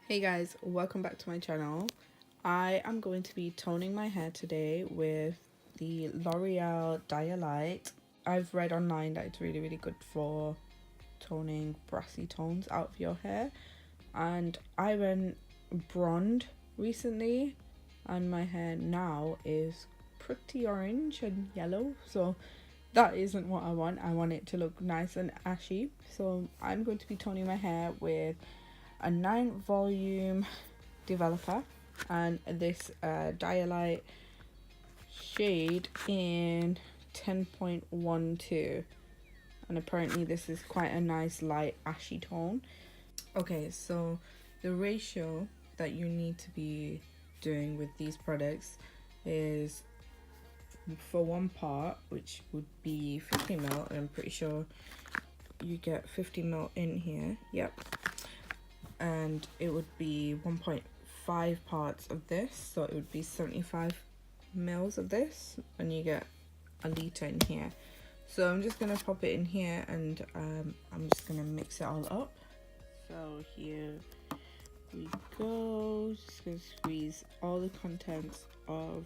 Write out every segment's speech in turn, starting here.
Hey guys, welcome back to my channel. I am going to be toning my hair today with the Loreal Dialight. I've read online that it's really good for toning brassy tones out of your hair, and I went blonde recently and my hair now is pretty orange and yellow, so that isn't what I want. I want it to look nice and ashy, so I'm going to be toning my hair with a 9 volume developer and this Dialight shade in 10.12, and apparently this is quite a nice light ashy tone. Okay, so the ratio that you need to be doing with these products is for 1 part, which would be 50 ml, and I'm pretty sure you get 50 ml in here. Yep. And it would be 1.5 parts of this, so it would be 75 mils of this, and you get a litre in here. So I'm just gonna pop it in here, and I'm just gonna mix it all up. So here we go. Just gonna squeeze all the contents of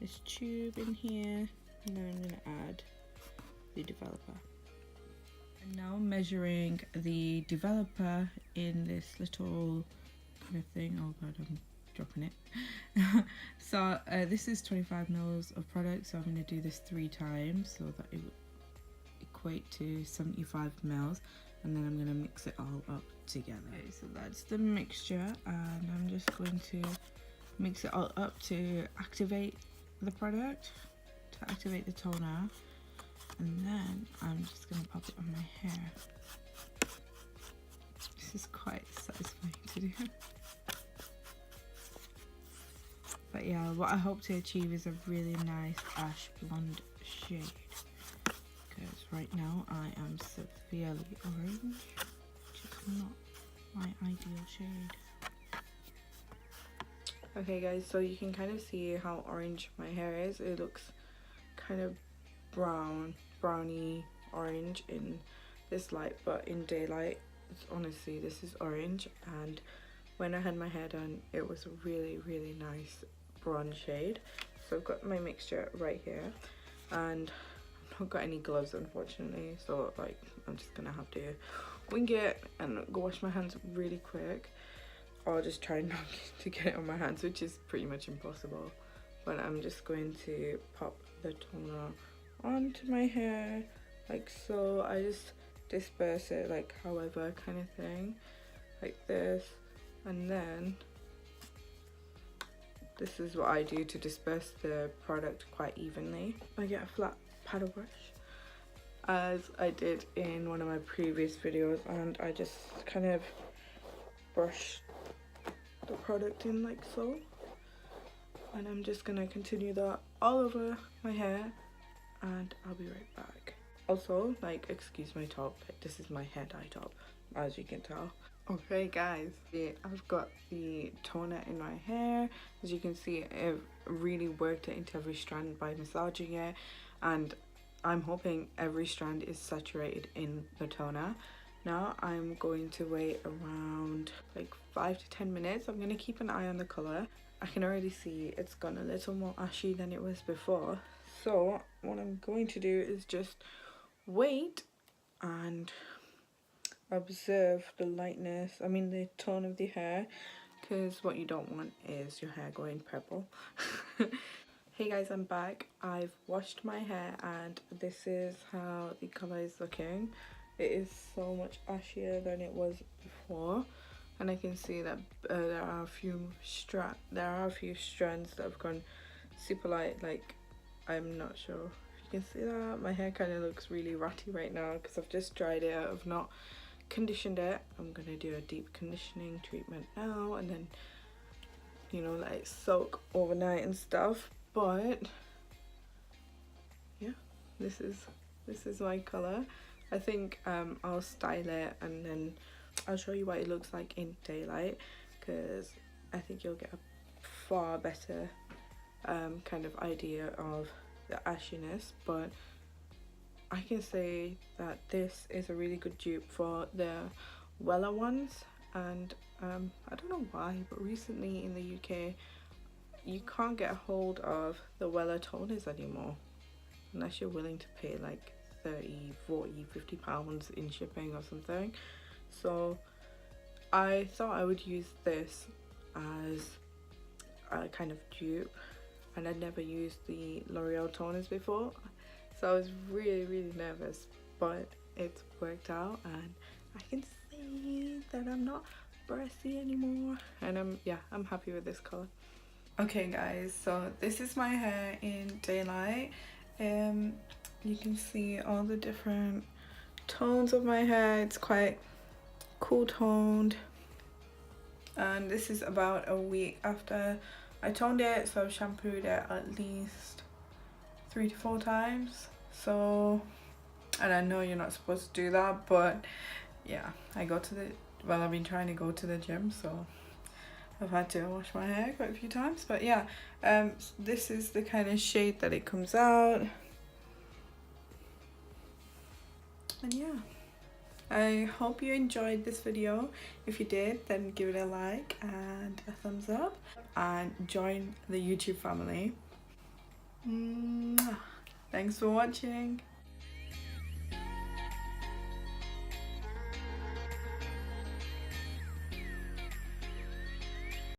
this tube in here, and then I'm gonna add the developer. And now measuring the developer in this little kind of thing. Oh god, I'm dropping it. So this is 25 mils of product, so I'm going to do this 3 times so that it would equate to 75 mils, and then I'm going to mix it all up together. Okay, so that's the mixture, and I'm just going to mix it all up to activate the product, to activate the toner. And then I'm just going to pop it on my hair. This is quite satisfying to do. But yeah, what I hope to achieve is a really nice ash blonde shade. Because right now I am severely orange, which is not my ideal shade. Okay guys, so you can kind of see how orange my hair is. It looks kind of browny orange in this light, but in daylight honestly this is orange, and when I had my hair done it was a really nice bronze shade. So I've got my mixture right here, and I've not got any gloves unfortunately, so like I'm just gonna have to wing it and go wash my hands really quick, or just try not to get it on my hands, which is pretty much impossible. But I'm just going to pop the toner onto my hair like so. I just disperse it like however kind of thing, like this, and then this is what I do to disperse the product quite evenly. I get a flat paddle brush as I did in one of my previous videos, and I just kind of brush the product in like so, and I'm just gonna continue that all over my hair, and I'll be right back. Also, like, excuse my top, like, this is my hair dye top, as you can tell. Okay guys, I've got the toner in my hair. As you can see, I've really worked it into every strand by massaging it, and I'm hoping every strand is saturated in the toner. Now I'm going to wait around like 5 to 10 minutes. I'm going to keep an eye on the colour. I can already see it's gone a little more ashy than it was before. So what I'm going to do is just wait and observe the lightness, the tone of the hair, because what you don't want is your hair going purple. Hey guys, I'm back. I've washed my hair and this is how the colour is looking. It is so much ashier than it was before, and I can see that there are a few strands that have gone super light. Like, I'm not sure if you can see that. My hair kind of looks really ratty right now because I've just dried it out. I've not conditioned it. I'm gonna do a deep conditioning treatment now, and then, you know, let it soak overnight and stuff. But yeah, this is my color. I think I'll style it and then I'll show you what it looks like in daylight, because I think you'll get a far better kind of idea of the ashiness. But I can say that this is a really good dupe for the Wella ones, and I don't know why, but recently in the UK you can't get a hold of the Wella toners anymore unless you're willing to pay like 30, 40, 50 pounds in shipping or something. So I thought I would use this as a kind of dupe, and I'd never used the L'Oreal toners before, so I was really nervous, but it's worked out and I can see that I'm not brassy anymore, and I'm happy with this color. Okay guys, so this is my hair in daylight. You can see all the different tones of my hair. It's quite cool toned, and this is about a week after I toned it, so I've shampooed it at least 3 to 4 times. So, and I know you're not supposed to do that, but yeah, I've been trying to go to the gym, so I've had to wash my hair quite a few times. But yeah, this is the kind of shade that it comes out, and yeah, I hope you enjoyed this video. If you did, then give it a like and a thumbs up, and join the YouTube family. Thanks for watching.